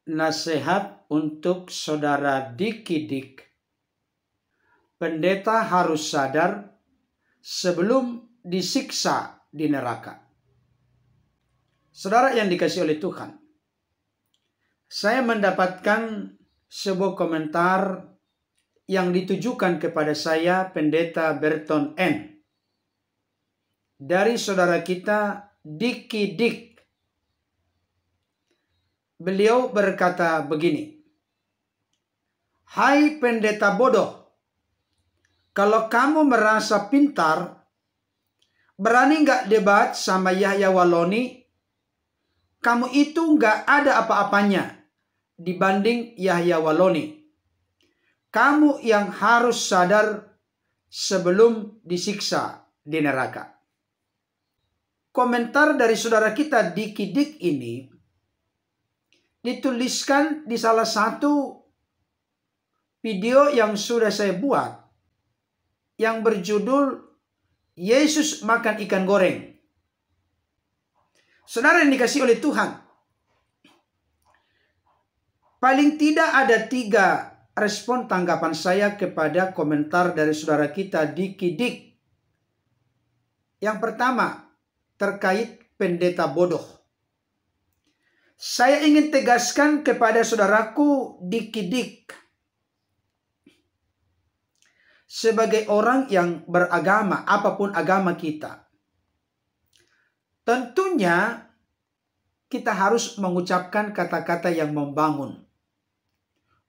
Nasihat untuk saudara Diki-Dik. Pendeta harus sadar sebelum disiksa di neraka. Saudara yang dikasihi oleh Tuhan, saya mendapatkan sebuah komentar yang ditujukan kepada saya, Pendeta Berton N, dari saudara kita Diki-Dik. Beliau berkata begini, "Hai pendeta bodoh, kalau kamu merasa pintar, berani nggak debat sama Yahya Walloni? Kamu itu nggak ada apa-apanya dibanding Yahya Walloni. Kamu yang harus sadar sebelum disiksa di neraka." Komentar dari saudara kita Diki-Dik ini dituliskan di salah satu video yang sudah saya buat yang berjudul Yesus Makan Ikan Goreng. Saudara yang dikasihi oleh Tuhan, paling tidak ada 3 respon tanggapan saya kepada komentar dari saudara kita Diki-Dik. Yang pertama, terkait pendeta bodoh. Saya ingin tegaskan kepada saudaraku Diki-Dik, sebagai orang yang beragama, apapun agama kita, tentunya kita harus mengucapkan kata-kata yang membangun,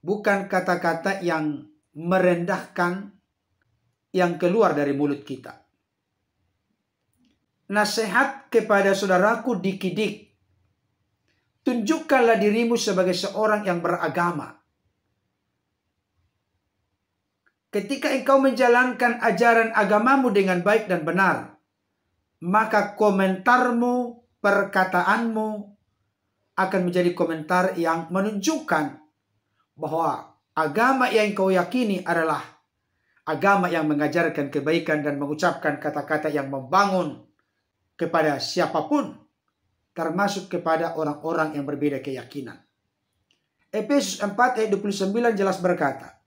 bukan kata-kata yang merendahkan yang keluar dari mulut kita. Nasihat kepada saudaraku Diki-Dik, tunjukkanlah dirimu sebagai seorang yang beragama. Ketika engkau menjalankan ajaran agamamu dengan baik dan benar, maka komentarmu, perkataanmu akan menjadi komentar yang menunjukkan bahwa agama yang engkau yakini adalah agama yang mengajarkan kebaikan dan mengucapkan kata-kata yang membangun kepada siapapun, termasuk kepada orang-orang yang berbeda keyakinan. Efesus 4 ayat 29 jelas berkata,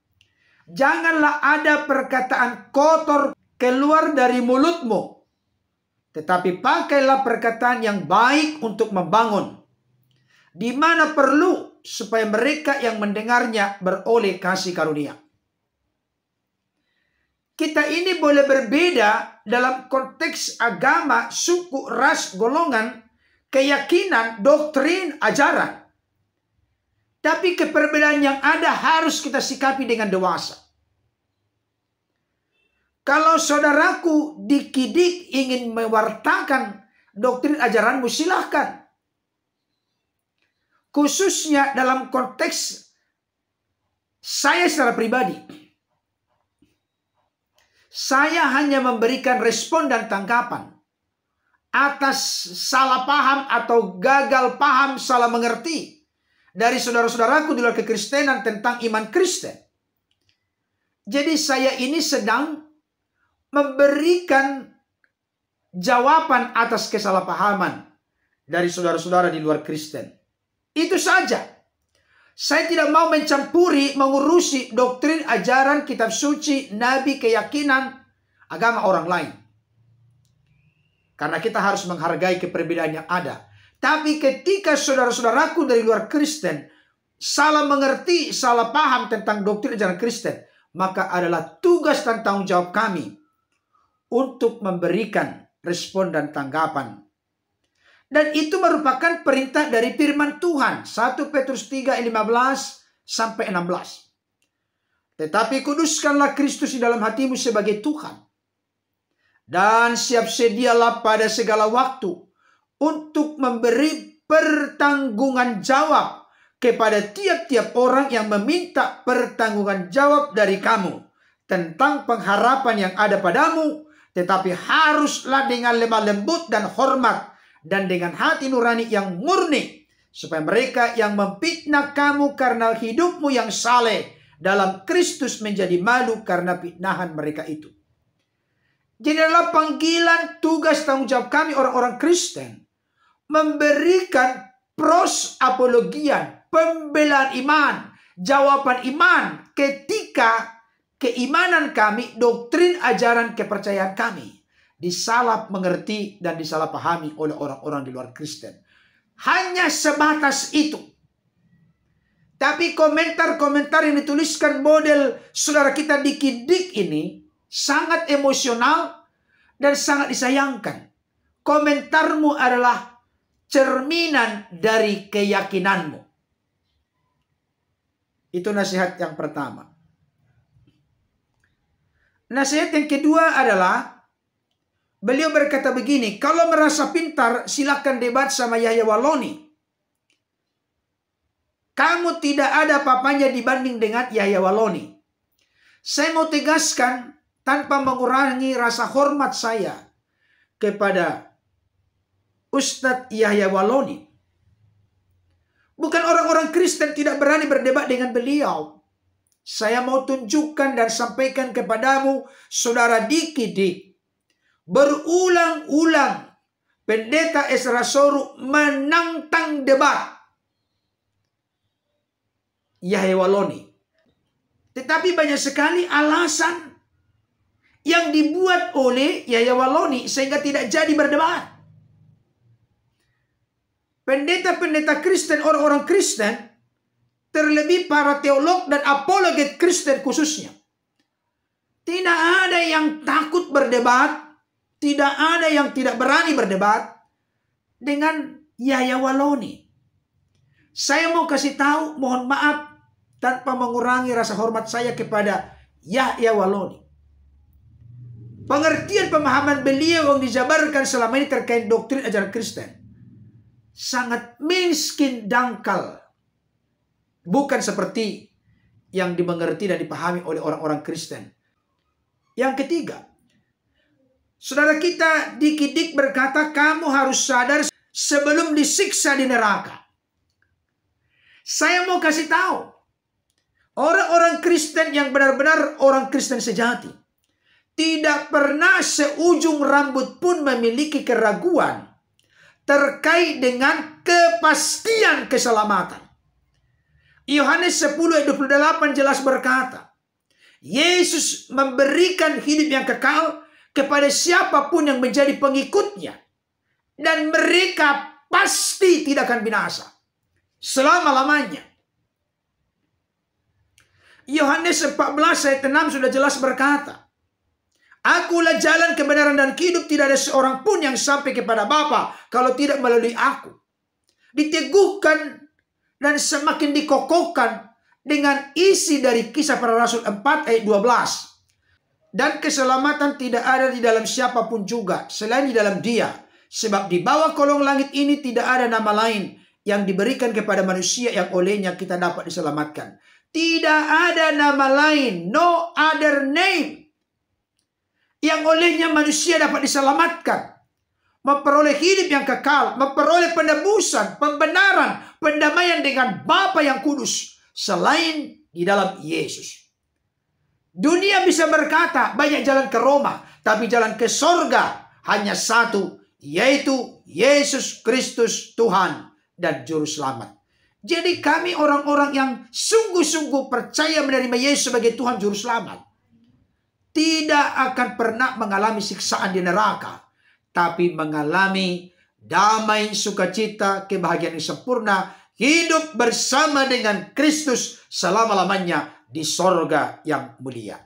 "Janganlah ada perkataan kotor keluar dari mulutmu, tetapi pakailah perkataan yang baik untuk membangun, di mana perlu, supaya mereka yang mendengarnya beroleh kasih karunia." Kita ini boleh berbeda dalam konteks agama, suku, ras, golongan, keyakinan, doktrin, ajaran. Tapi keperbedaan yang ada harus kita sikapi dengan dewasa. Kalau saudaraku Diki-Dik ingin mewartakan doktrin ajaranmu, silahkan. Khususnya dalam konteks saya secara pribadi. Saya hanya memberikan respon dan tanggapan atas salah paham atau gagal paham, salah mengerti dari saudara-saudaraku di luar kekristenan tentang iman Kristen. Jadi saya ini sedang memberikan jawaban atas kesalahpahaman dari saudara-saudara di luar Kristen. Itu saja. Saya tidak mau mencampuri, mengurusi doktrin, ajaran, kitab suci, nabi, keyakinan, agama orang lain. Karena kita harus menghargai keperbedaan yang ada. Tapi ketika saudara-saudaraku dari luar Kristen salah mengerti, salah paham tentang doktrin ajaran Kristen, maka adalah tugas dan tanggung jawab kami untuk memberikan respon dan tanggapan. Dan itu merupakan perintah dari firman Tuhan. 1 Petrus 3 ayat 15 sampai 16. "Tetapi kuduskanlah Kristus di dalam hatimu sebagai Tuhan. Dan siap sedialah pada segala waktu untuk memberi pertanggungan jawab kepada tiap-tiap orang yang meminta pertanggungan jawab dari kamu tentang pengharapan yang ada padamu. Tetapi haruslah dengan lemah lembut dan hormat, dan dengan hati nurani yang murni, supaya mereka yang memfitnah kamu karena hidupmu yang saleh dalam Kristus menjadi malu karena fitnahan mereka itu." Jadi adalah panggilan, tugas, tanggung jawab kami orang-orang Kristen memberikan pros apologian, pembelaan iman, jawaban iman ketika keimanan kami, doktrin ajaran kepercayaan kami disalah mengerti dan disalahpahami oleh orang-orang di luar Kristen. Hanya sebatas itu. Tapi komentar-komentar yang dituliskan model saudara kita Diki Dik ini sangat emosional dan sangat disayangkan. Komentarmu adalah cerminan dari keyakinanmu. Itu nasihat yang pertama. Nasihat yang kedua adalah beliau berkata begini, kalau merasa pintar silakan debat sama Yahya Waloni. Kamu tidak ada apa-apanya dibanding dengan Yahya Waloni. Saya mau tegaskan tanpa mengurangi rasa hormat saya kepada Ustadz Yahya Waloni. Bukan orang-orang Kristen tidak berani berdebat dengan beliau. Saya mau tunjukkan dan sampaikan kepadamu, saudara Diki Dik, berulang-ulang Pendeta Ezra Soru menantang debat Yahya Waloni. Tetapi banyak sekali alasan yang dibuat oleh Yahya Waloni sehingga tidak jadi berdebat. Pendeta-pendeta Kristen, orang-orang Kristen, terlebih para teolog dan apologet Kristen khususnya, tidak ada yang takut berdebat, tidak ada yang tidak berani berdebat dengan Yahya Waloni. Saya mau kasih tahu, mohon maaf, tanpa mengurangi rasa hormat saya kepada Yahya Waloni. Pengertian pemahaman beliau yang dijabarkan selama ini terkait doktrin ajaran Kristen sangat miskin dangkal. Bukan seperti yang dimengerti dan dipahami oleh orang-orang Kristen. Yang ketiga, saudara kita Diki Dik berkata, kamu harus sadar sebelum disiksa di neraka. Saya mau kasih tahu, orang-orang Kristen yang benar-benar orang Kristen sejati tidak pernah seujung rambut pun memiliki keraguan terkait dengan kepastian keselamatan. Yohanes 10 ayat 28 jelas berkata, Yesus memberikan hidup yang kekal kepada siapapun yang menjadi pengikutnya, dan mereka pasti tidak akan binasa selama-lamanya. Yohanes 14 ayat 6 sudah jelas berkata, Akulah jalan kebenaran dan hidup, tidak ada seorang pun yang sampai kepada Bapa kalau tidak melalui aku. Diteguhkan dan semakin dikokohkan dengan isi dari Kisah Para Rasul 4 ayat 12. Dan keselamatan tidak ada di dalam siapapun juga selain di dalam Dia. Sebab di bawah kolong langit ini tidak ada nama lain yang diberikan kepada manusia yang olehnya kita dapat diselamatkan. Tidak ada nama lain, no other name, yang olehnya manusia dapat diselamatkan, memperoleh hidup yang kekal, memperoleh penebusan, pembenaran, pendamaian dengan Bapa yang kudus, selain di dalam Yesus. Dunia bisa berkata banyak jalan ke Roma, tapi jalan ke sorga hanya satu, yaitu Yesus Kristus Tuhan dan Juru Selamat. Jadi kami orang-orang yang sungguh-sungguh percaya menerima Yesus sebagai Tuhan Juru Selamat tidak akan pernah mengalami siksaan di neraka, tapi mengalami damai, sukacita, kebahagiaan yang sempurna, hidup bersama dengan Kristus selama-lamanya di sorga yang mulia.